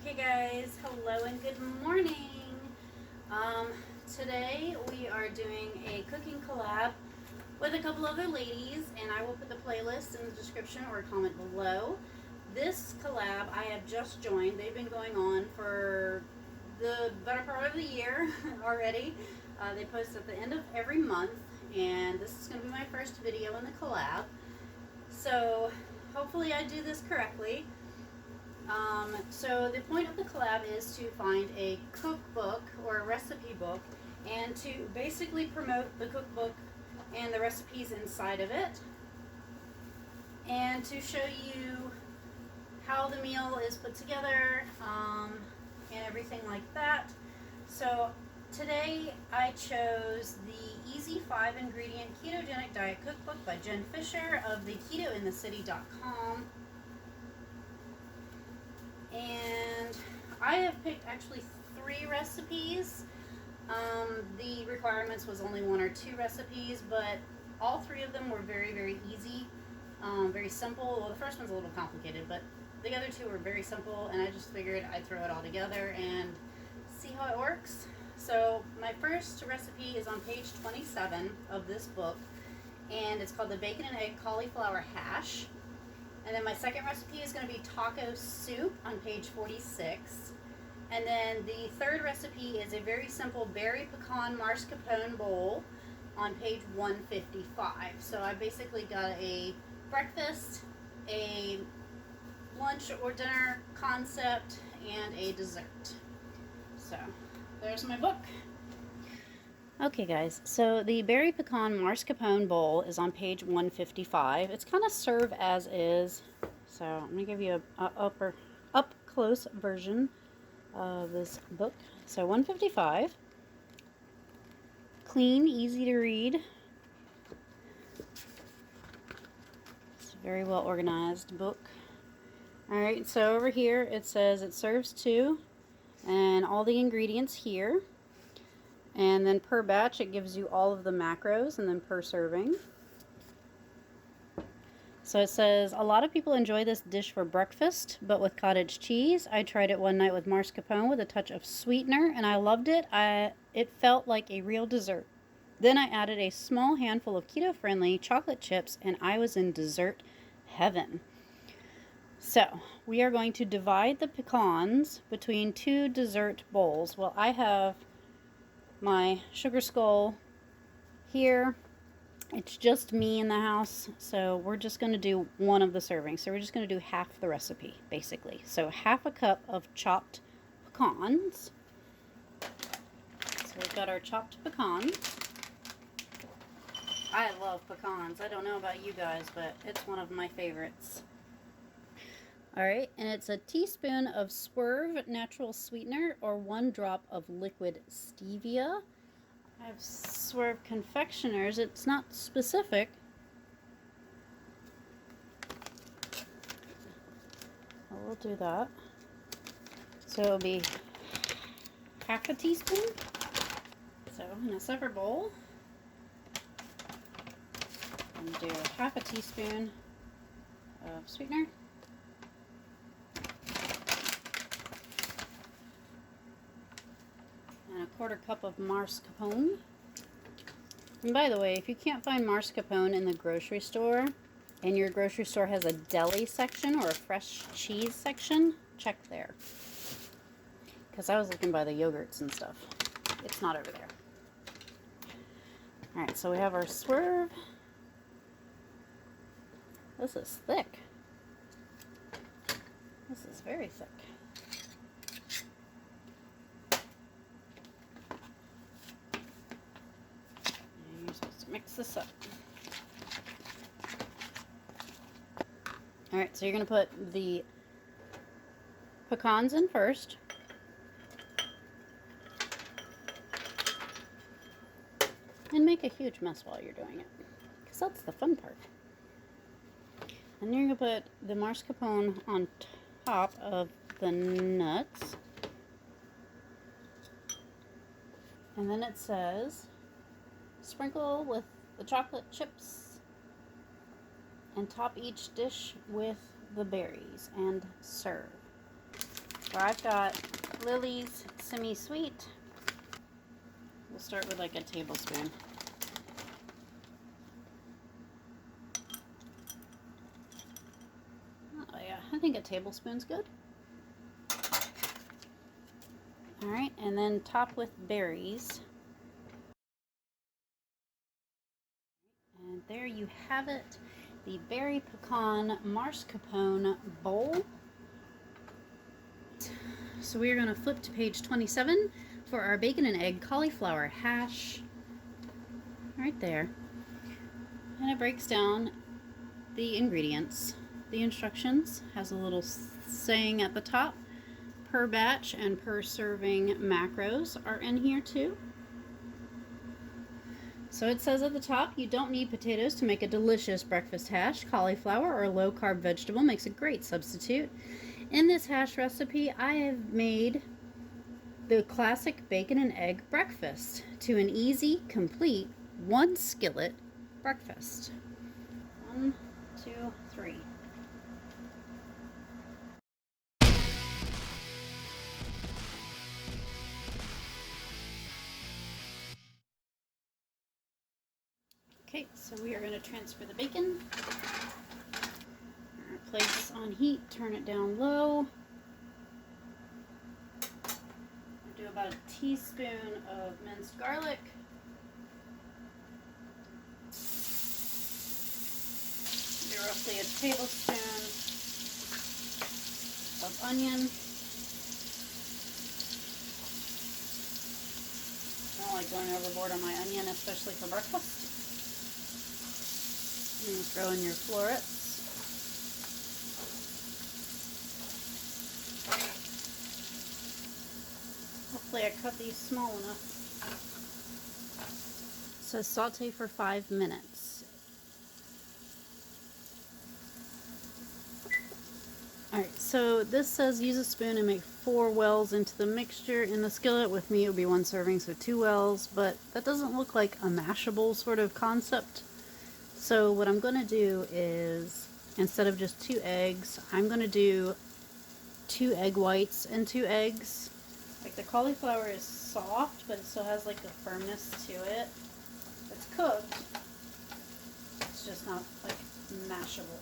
Okay guys, hello and good morning. Today we are doing a cooking collab with a couple other ladies, and I will put the playlist in the description or comment below. This collab I have just joined. They've been going on for the better part of the year already. They post at the end of every month, and this is going to be my first video in the collab. So hopefully I do this correctly. So the point of the collab is to find a cookbook or a recipe book and to basically promote the cookbook and the recipes inside of it, and to show you how the meal is put together and everything like that. So today I chose the Easy 5-Ingredient Ketogenic Diet Cookbook by Jen Fisher of the ketointhecity.com. And I have picked actually 3 recipes. The requirements was only 1 or 2 recipes, but all 3 of them were very, very easy, very simple. Well, the first one's a little complicated, but the other 2 were very simple, and I just figured I'd throw it all together and see how it works. So my first recipe is on page 27 of this book, and it's called the Bacon and Egg Cauliflower Hash. And then my second recipe is going to be taco soup on page 46. And then the third recipe is a very simple berry pecan Marsh Capone bowl on page 155. So I basically got a breakfast, a lunch or dinner concept, and a dessert. So there's my book. Okay guys, so the berry pecan mascarpone bowl is on page 155. It's kind of serve as is, so I'm going to give you a up close version of this book. So 155, clean, easy to read. It's a very well organized book. Alright, so over here it says it serves 2, and all the ingredients here. And then per batch, it gives you all of the macros, and then per serving. So it says, a lot of people enjoy this dish for breakfast, but with cottage cheese. I tried it one night with mascarpone with a touch of sweetener, and I loved it. It felt like a real dessert. Then I added a small handful of keto-friendly chocolate chips, and I was in dessert heaven. So we are going to divide the pecans between 2 dessert bowls. Well, I have my sugar skull here. It's just me in the house, so we're just going to do one of the servings. So we're just going to do half the recipe, basically. So half a cup of chopped pecans. So we've got our chopped pecans. I love pecans. I don't know about you guys, but it's one of my favorites. Alright, and it's a teaspoon of Swerve natural sweetener or 1 drop of liquid stevia. I have Swerve confectioners. It's not specific. Well, we'll do that. So it'll be half a teaspoon. So in a separate bowl, I'm going to do half a teaspoon of sweetener. And a 1/4 cup of mascarpone. And by the way, if you can't find mascarpone in the grocery store, and your grocery store has a deli section or a fresh cheese section, check there. Because I was looking by the yogurts and stuff. It's not over there. Alright, so we have our Swerve. This is thick. This is very thick. Mix this up. Alright, so you're going to put the pecans in first. And make a huge mess while you're doing it, because that's the fun part. And you're going to put the mascarpone on top of the nuts. And then it says, sprinkle with the chocolate chips and top each dish with the berries and serve. So I've got Lily's semi-sweet. We'll start with like a tablespoon. Oh yeah, I think a tablespoon's good. Alright, and then top with berries. And there you have it, the Berry Pecan Marsh Capone bowl. So we are going to flip to page 27 for our bacon and egg cauliflower hash. Right there. And it breaks down the ingredients. The instructions has a little saying at the top. Per batch and per serving macros are in here too. So it says at the top, you don't need potatoes to make a delicious breakfast hash. Cauliflower or low-carb vegetable makes a great substitute. In this hash recipe, I have made the classic bacon and egg breakfast to an easy, complete, one skillet breakfast. 1, 2, 3. Okay, so we are going to transfer the bacon. Place on heat, turn it down low. Do about a teaspoon of minced garlic. Do roughly a tablespoon of onion. I don't like going overboard on my onion, especially for breakfast. And throw in your florets. Hopefully I cut these small enough. So saute for 5 minutes. Alright, so this says use a spoon and make 4 wells into the mixture in the skillet. With me it would be 1 serving, so 2 wells, but that doesn't look like a mashable sort of concept. So what I'm going to do is, instead of just 2 eggs, I'm going to do 2 egg whites and 2 eggs. Like the cauliflower is soft, but it still has like a firmness to it. It's cooked. It's just not like mashable.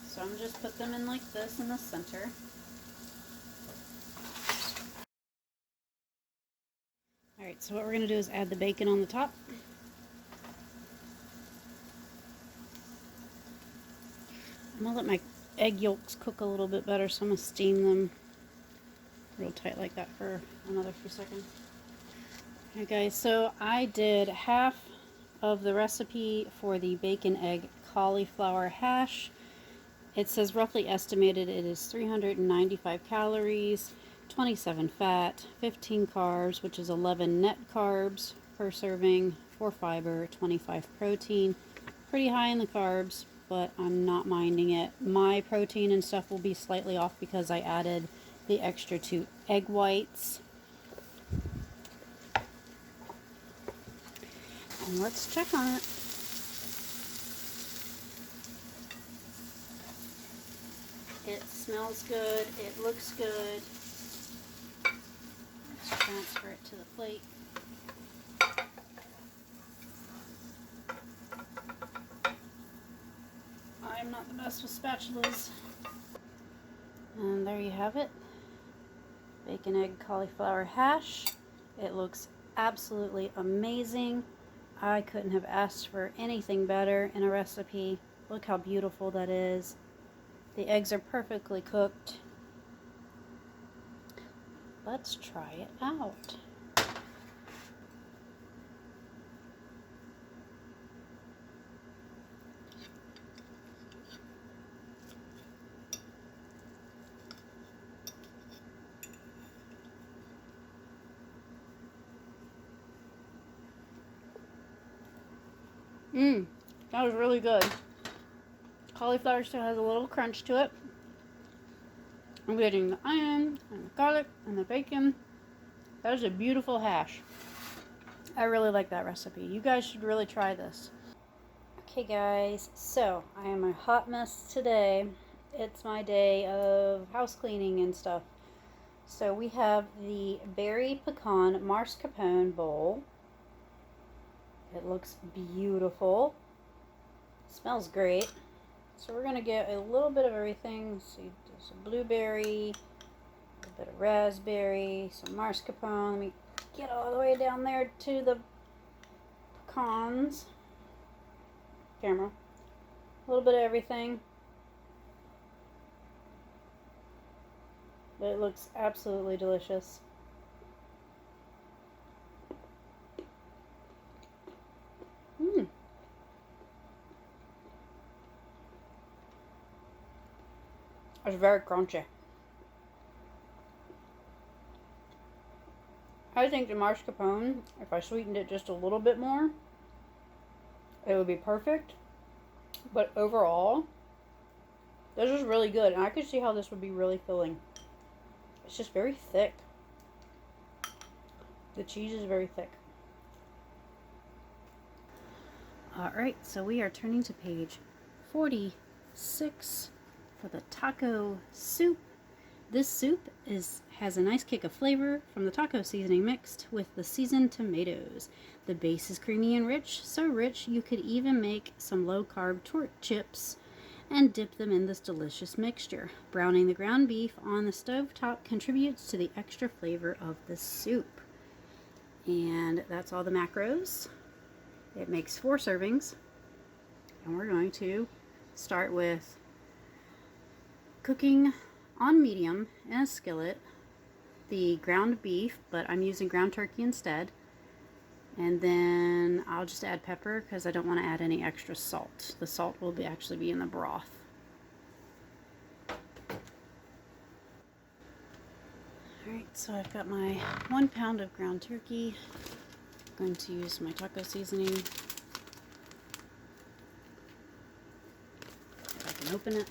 So I'm going to just put them in like this in the center. Alright, so what we're going to do is add the bacon on the top. I'm going to let my egg yolks cook a little bit better, so I'm going to steam them real tight like that for another few seconds. Okay guys, so I did half of the recipe for the bacon egg cauliflower hash. It says roughly estimated it is 395 calories, 27 fat, 15 carbs, which is 11 net carbs per serving, 4 fiber, 25 protein. Pretty high in the carbs, but I'm not minding it. My protein and stuff will be slightly off because I added the extra 2 egg whites. And let's check on it. It smells good. It looks good. Let's transfer it to the plate. I'm not the best with spatulas. And there you have it. Bacon egg cauliflower hash. It looks absolutely amazing. I couldn't have asked for anything better in a recipe. Look how beautiful that is. The eggs are perfectly cooked. Let's try it out. That was really good. Cauliflower still has a little crunch to it. I'm getting the onion and the garlic and the bacon. That is a beautiful hash. I really like that recipe. You guys should really try this. Okay guys, so I am a hot mess today. It's my day of house cleaning and stuff. So we have the berry pecan Marsh Capone bowl. It looks beautiful. Smells great. So we're gonna get a little bit of everything. Let's see, there's a blueberry, a little bit of raspberry, some mascarpone. Let me get all the way down there to the pecans. Camera. A little bit of everything. But it looks absolutely delicious. Mmm. It's very crunchy. I think the mascarpone, if I sweetened it just a little bit more, it would be perfect. But overall, this is really good. And I could see how this would be really filling. It's just very thick. The cheese is very thick. Alright, so we are turning to page 46 for the taco soup. This soup has a nice kick of flavor from the taco seasoning mixed with the seasoned tomatoes. The base is creamy and rich, so rich you could even make some low-carb torch chips and dip them in this delicious mixture. Browning the ground beef on the stovetop contributes to the extra flavor of the soup. And that's all the macros. It makes 4 servings. And we're going to start with cooking on medium in a skillet the ground beef, but I'm using ground turkey instead. And then I'll just add pepper because I don't want to add any extra salt. The salt will actually be in the broth. Alright, so I've got my 1 pound of ground turkey. I'm going to use my taco seasoning. If I can open it.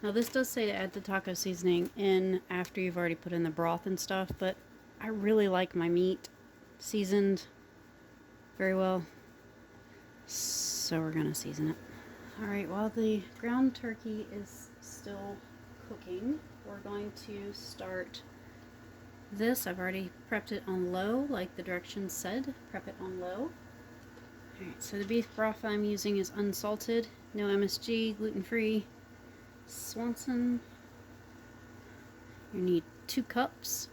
Now this does say to add the taco seasoning in after you've already put in the broth and stuff, but I really like my meat seasoned very well, so we're gonna season it. Alright, while the ground turkey is still cooking, we're going to start this. I've already prepped it on low, like the directions said, prep it on low. Alright, so the beef broth I'm using is unsalted, no MSG, gluten-free, Swanson. You need 2 cups.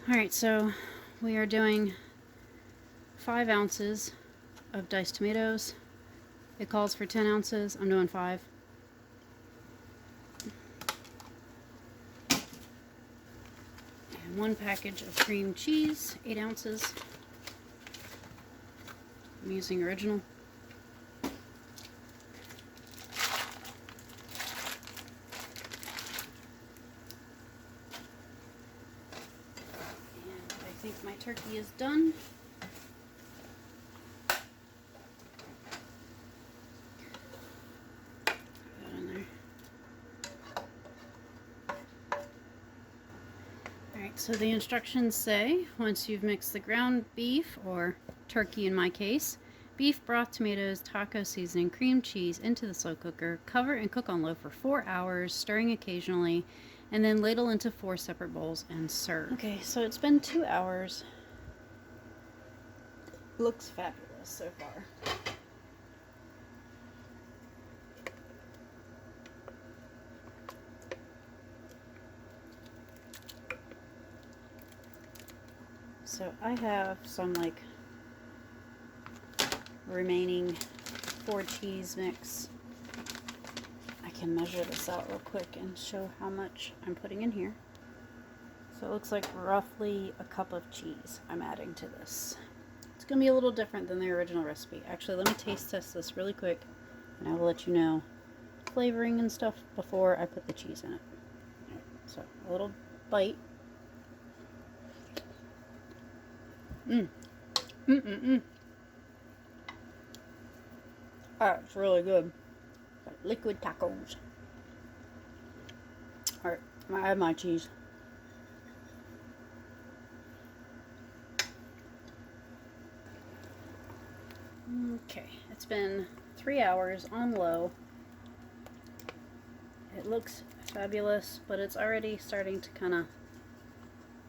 Alright, so we are doing 5 ounces of diced tomatoes. It calls for 10 ounces. I'm doing 5. And 1 package of cream cheese, 8 ounces. I'm using original. I think my turkey is done. Put that in there. Alright, so the instructions say once you've mixed the ground beef, or turkey in my case, beef broth, tomatoes, taco seasoning, cream cheese into the slow cooker, cover and cook on low for 4 hours, stirring occasionally, and then ladle into 4 separate bowls and serve. Okay, so it's been 2 hours. Looks fabulous so far. So I have some like remaining 4 cheese mix. I can measure this out real quick and show how much I'm putting in here. So it looks like roughly a cup of cheese I'm adding to this. It's going to be a little different than the original recipe. Actually, let me taste test this really quick and I will let you know flavoring and stuff before I put the cheese in it. Right, so a little bite. It's really good. Liquid tacos. Alright, I'm gonna add my cheese. Okay, it's been 3 hours on low. It looks fabulous, but it's already starting to kind of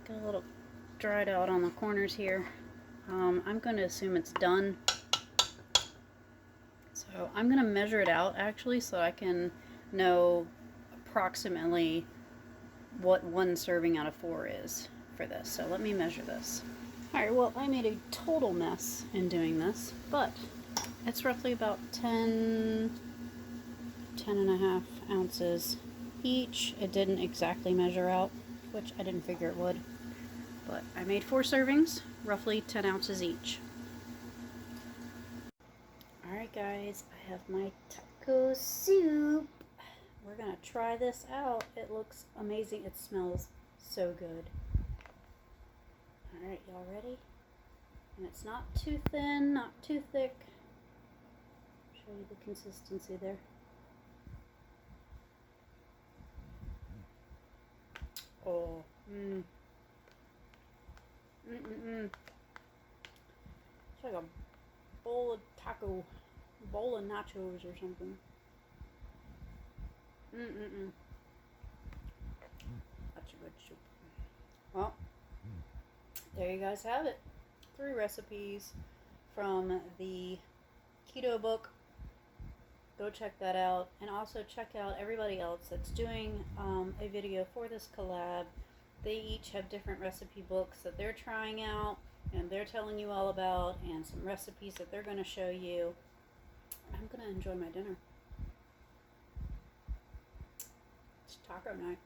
get a little dried out on the corners here. I'm going to assume it's done. So I'm going to measure it out actually so I can know approximately what 1 serving out of 4 is for this. So let me measure this. Alright, well, I made a total mess in doing this, but it's roughly about 10 and a half ounces each. It didn't exactly measure out, which I didn't figure it would. But I made 4 servings, roughly 10 ounces each. Alright guys, I have my taco soup. We're gonna try this out. It looks amazing. It smells so good. Alright, y'all ready? And it's not too thin, not too thick. Show you the consistency there. Oh, It's like a bowl of taco, bowl of nachos or something. That's a good soup. Well, there you guys have it. 3 recipes from the keto book. Go check that out, and also check out everybody else that's doing a video for this collab. They each have different recipe books that they're trying out and they're telling you all about, and some recipes that they're going to show you. I'm going to enjoy my dinner. It's taco night.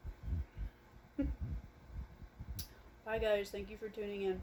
Bye guys, thank you for tuning in.